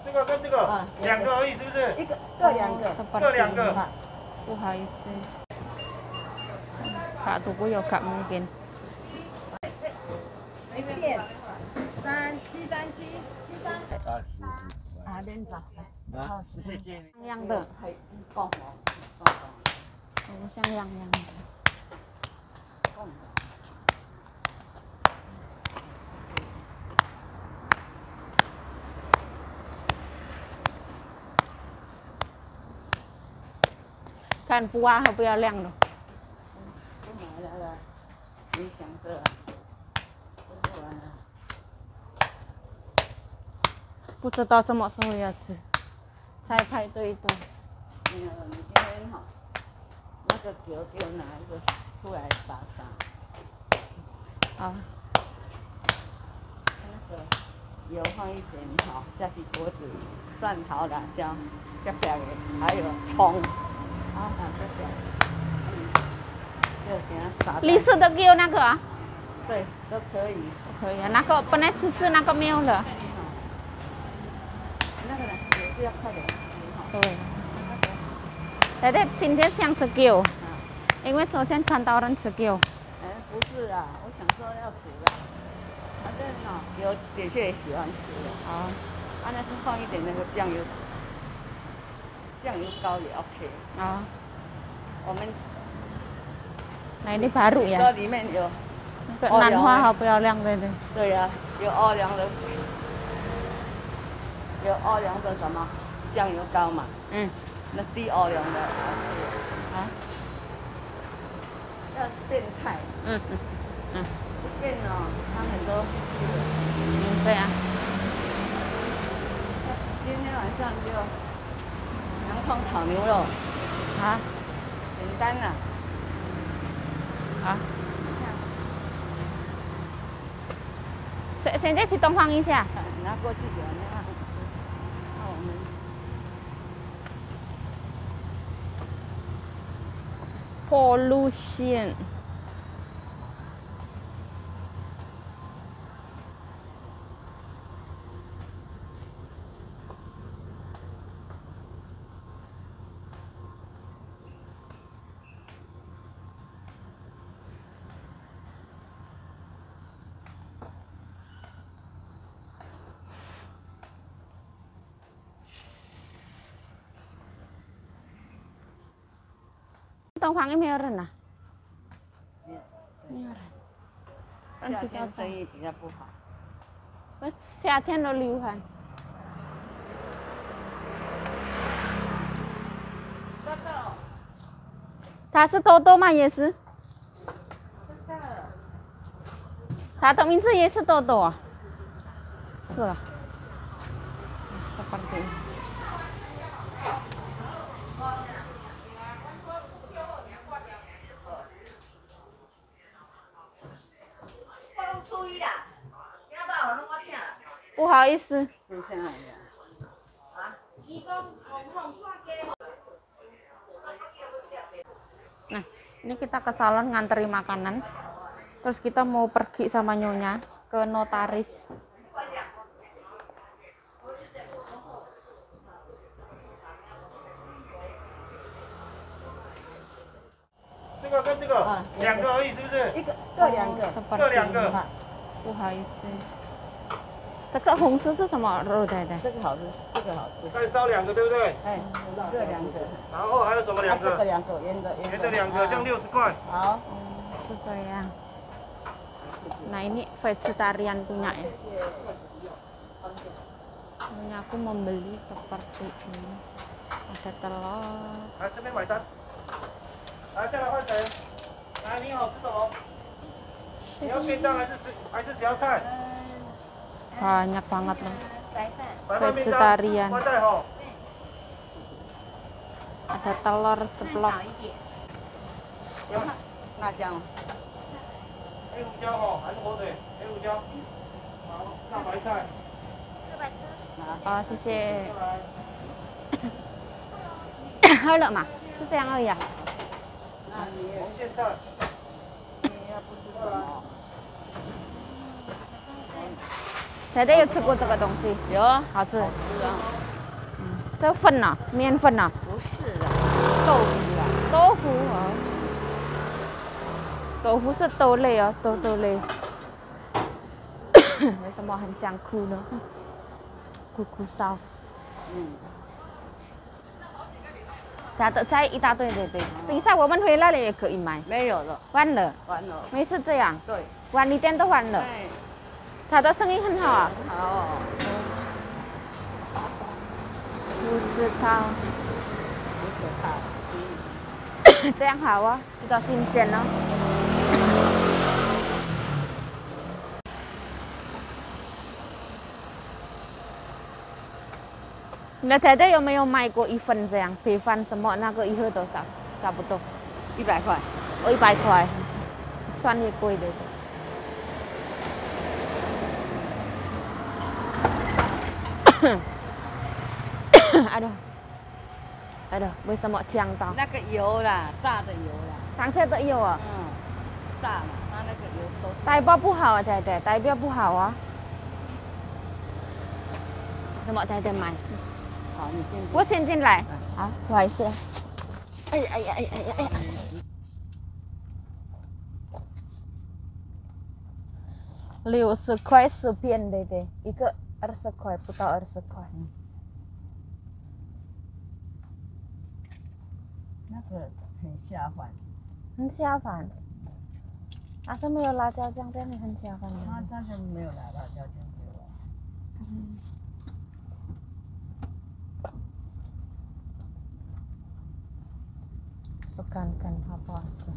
这个跟这个两个而已，是不是？各两个。各两个。不好意思。Kak Tuku ya gak mungkin. 啊，连着。啊，谢谢。像样的。像样样的。看不挖和不要亮的。来，你讲这。不知道什么时候要吃，才排队的。没有，你今天好，那个给我拿一个出来撒。好。那个油放一点好，下去锅子，蒜头、辣椒，片片的，还有葱。好，就给它撒。绿色的给我那个啊？对，都可以。可以啊，那个本来只是那个没有了。那个呢，也是要快点吃哈。对。但是今天想吃狗，因为昨天看到人吃狗。不是啊，我想说要煮了，反正哦，有姐姐也喜欢吃的。好。那是放一点那个酱油膏也 OK。啊。我们。Nah ini baru ya. 说里面有。南花好不要亮的。对呀，有奥良的。有奥良的什么酱油膏嘛？那低奥良的啊，要变菜。不变哦，他们都不吃的。对啊。今天晚上就洋葱炒牛肉。啊。简单啊。啊。现在去东方一下。拿过去给人家。那我们。Pollution。东方没有人啊？没有人。夏天生意比较不好。夏天都流汗。他是豆豆吗？也是。他的名字也是豆豆啊。是啊。Seperti ini. Bu好意思。Nah, ini kita ke salon nganteri makanan. Terus kita mau pergi sama nyonya ke notaris.这个跟这个两个而已，是不是？各两个。各两个。不好意思。这个红丝是什么肉的？这个好吃，这个好吃。再烧两个，对不对？各两个。然后还有什么两个？这个两个，圆的两个，这样60块。好。是这样。Nah ini vegetarian punya ya. Punya aku membeli seperti ini. Ada telur. 来这边买单。来，再来换谁？来，你好，吃什么？你要便当还是夹菜？ Banyak banget loh. Vegetarian. Ada telur ceplok. 辣椒。黑胡椒哦，还是火腿？黑胡椒。好，大白菜。哦，谢谢。喝了嘛？是这样而已啊。红苋菜。你要不吃什么？太太有吃过这个东西？有啊，好吃。好吃啊。这粉呢？面粉呢？不是啊，豆腐啦。豆腐哦。豆腐是豆类哦，豆类。为什么很想哭呢？哭烧。他的菜一大堆，对。等一下我们回来了也可以买。没有了，完了。完了。每次这样。对。晚一点都完了。他的生意很好啊。很好。不吃它。不吃它。这样好啊，比较新鲜哦。你的太太有没有买过一份这样配饭什么？那个一盒多少？差不多100块。哦，100块，算也贵的。哎呦，为什么呛到？那个油啦，炸的油啦。刚才的油啊。炸嘛，它那个油都。代表不好啊，太太，代表不好啊。什么太太买？好，你先。我先进来。好，不好意思。哎呀！60块10片，对对，一个20块，不到20块。那个很下饭。很下饭。但是没有辣椒酱，这样很下饭的。他就没有拿辣椒酱给我。试看看好不好吃。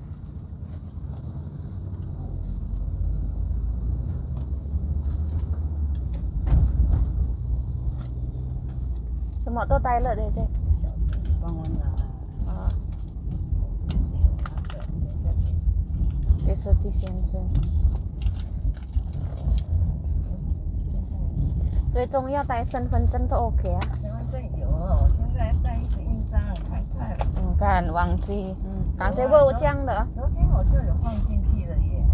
什么都带了，对对。帮我拿。啊。给设计先生。最重要带身份证都 OK 啊。身份证有，我现在带一个印章，看看。看忘记。刚才我讲了。昨天我就有放进去了耶，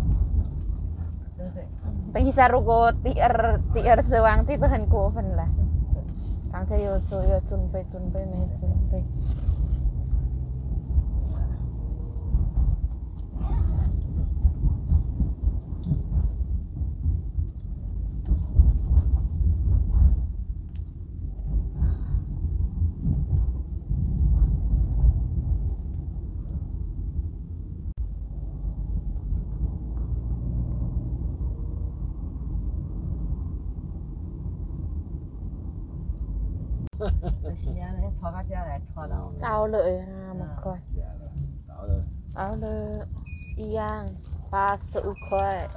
对不对？等一下，如果第二次忘记，都很过分了。刚才有说要准备，没准备。是啊，你拖到家来拖到。到了啊，么快。到了，一样85块。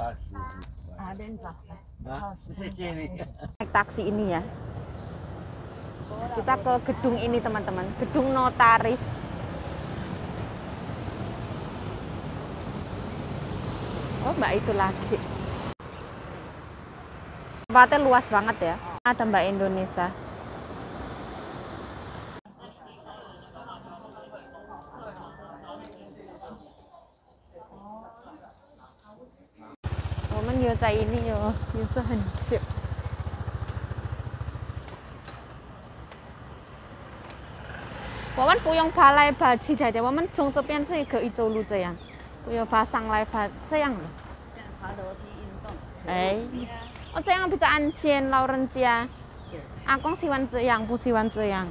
连着。谢谢你。Naik taksi ini ya. Kita ke gedung ini teman-teman, gedung notaris. Oh, Mbak itu lagi. Tempatnya luas banget ya. Ada Mbak Indonesia. Tôi 有在ini有是很久。我们不用爬来爬去的，我们从这边是可以走路这样，不用爬上来爬这样的。爬楼梯运动。哎，哦，这样比较安全，老人家。阿公喜欢这样，不喜欢这样。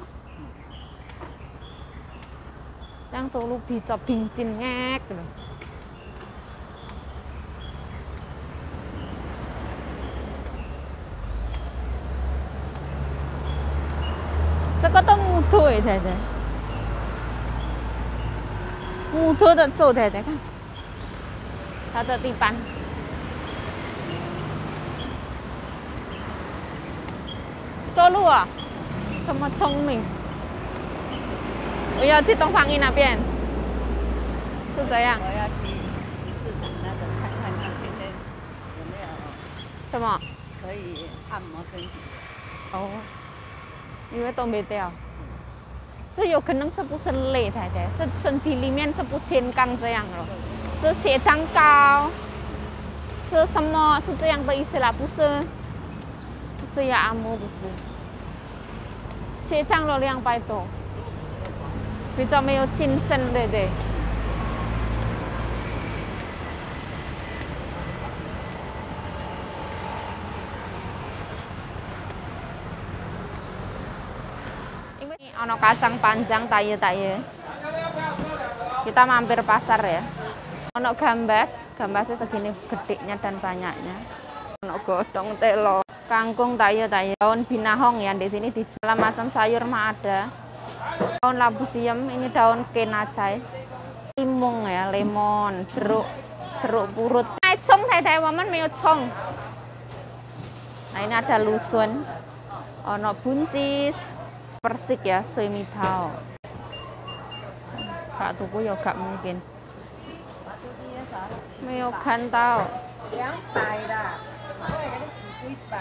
这样走路比较平静的。这个都木头哎，太太，木头的做太太看，它的地板，走路啊，这么聪明。我要去东方一那边，是这样。我要去市场那个看看他今天有没有什么可以按摩身体的。哦。因为都没掉，是有可能是不是累太太，是身体里面是不健康这样了，是血糖高，是什么是这样的意思啦？不是是呀，阿姆不是。血糖都200多，比较没有精神，对不对？Ono kacang panjang taye-taye. Kita mampir pasar ya. Ono gambasnya segini gedenya dan banyaknya. Ono godong telo, kangkung taye-taye, daun binahong ya di sini dijual macam sayur mah ada. Daun labu siam, ini daun kenacai, limung ya, lemon, jeruk purut. Nah, cong taye-taye waman meo cong. Nah ini ada lusun, ono buncis. Persik ya, sui mitao. Kak tuku ya gak mungkin. Meo kan tao. 200啦，我会给你起几百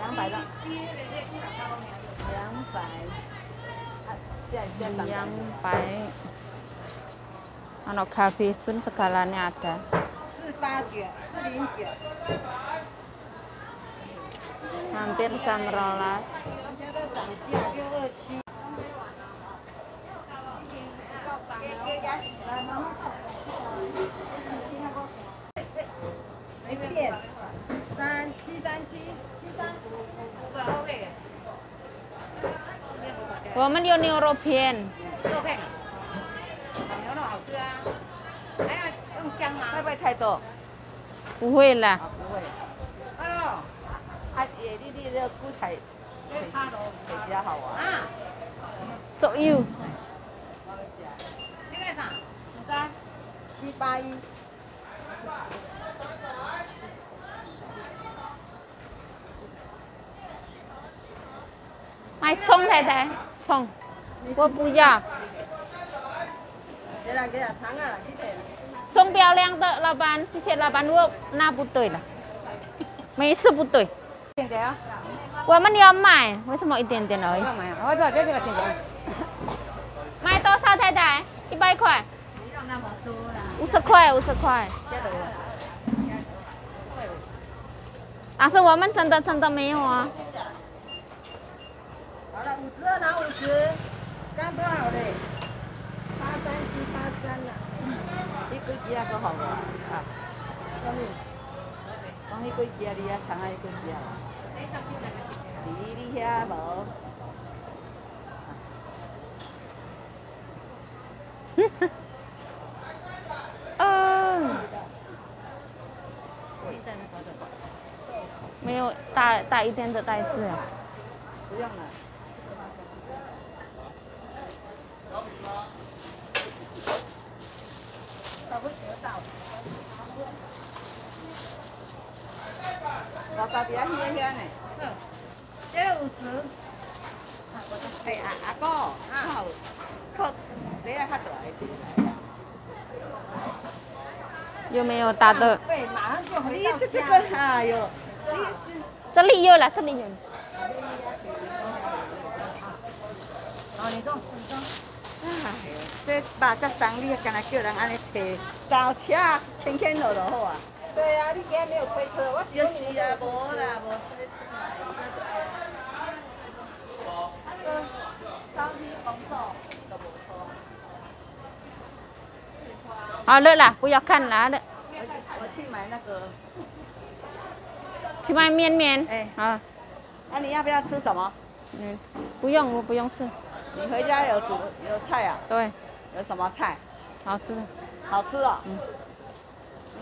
，200啦，200。Ano cafe sun segalanya ada. 489、409。Hampir jam 12. Wo men yo New European. 会不会太多？不会啦。不会。你这个蔬菜比较好玩。走油。这个啥？781。买葱太太，葱，我不要。给他尝啊，葱漂亮的，老板，谢谢老板。我那不对了，没事不对。现在啊。我们要买，为什么一点点而已？我知道这个钱多。买多少太太？100块。不用那么多啦。50块，50块。但是我们真的没有啊。好了，52拿50，刚多少嘞？83783啦。你几支啊？好无啊？讲迄几支啊？你啊，尝下迄几支啊？你遐无？没有大一点的袋子啊。不用了。老大伫遐呢。这50。哎，阿哥，靠，谁来较大一点？有没有大的？对，马上就回到家。这个，哎呦，这里有了，这里有。哦，你讲。哎，这肉才送你，干那叫人安尼摕，倒车天落就好啊。对啊，你今日没有开车，我就是啊，无啦，无。好了啦，不要看了。我去买那个。去买面。哎。啊。那你要不要吃什么？不用，我不用吃。你回家有菜啊？对。有什么菜？好吃的。好吃哦。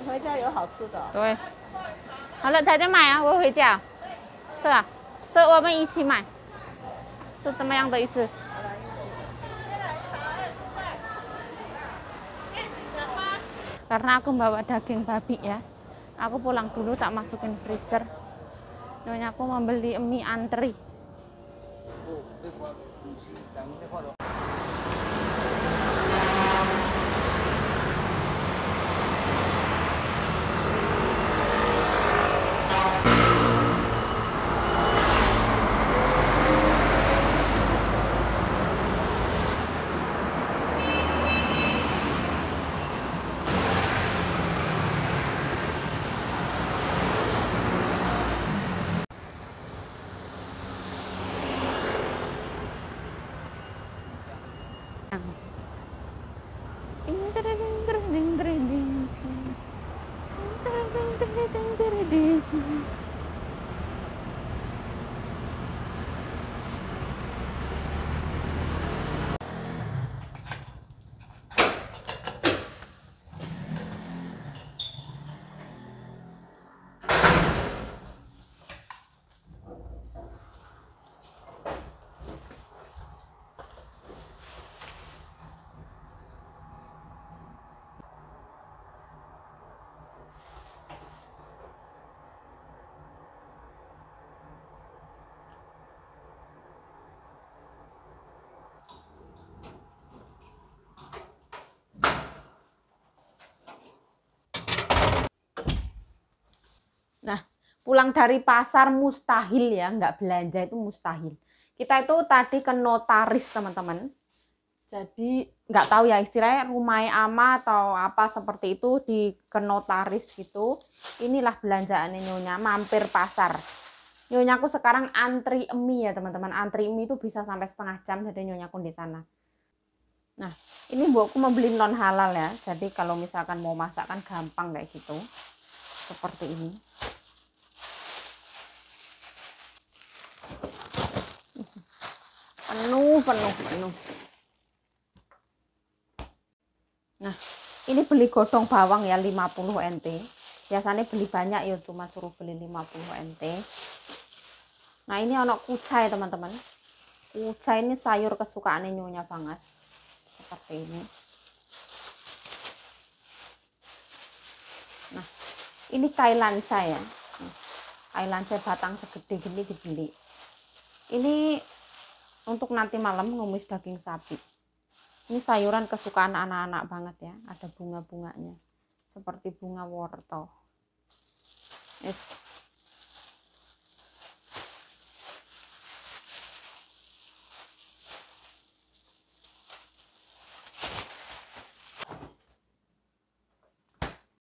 你回家有好吃的。对。好了，太太买啊，我回家。是吧？这我们一起买。是怎么样的意思？Karena aku bawa daging babi ya, aku pulang dulu tak masukin freezer. Nyonya aku membeli mie antri. sedih. Nah, pulang dari pasar mustahil ya, nggak belanja itu mustahil. Kita itu tadi ke notaris, teman-teman. Jadi nggak tahu ya istilahnya rumah ama atau apa seperti itu di ke notaris gitu. Inilah belanjaannya Nyonya, mampir pasar. Nyonyaku sekarang antri mie ya teman-teman. Antri mie itu bisa sampai setengah jam, jadi Nyonyaku di sana. Nah, ini buatku membeli non halal ya. Jadi kalau misalkan mau masak kan gampang kayak gitu. Seperti ini. Penuh. Nah, ini beli godong bawang ya 50 NT. Biasanya beli banyak ya cuma suruh beli 50 NT. Nah, ini ono kucai teman-teman. Kucai ini sayur kesukaan Nyonya banget. Seperti ini. Nah, ini kailansa ya. Kailansa batang segede gini dibeli. Ini untuk nanti malam numis daging sapi. Ini sayuran kesukaan anak-anak banget ya. Ada bunga-bunganya. Seperti bunga wortel. Yes.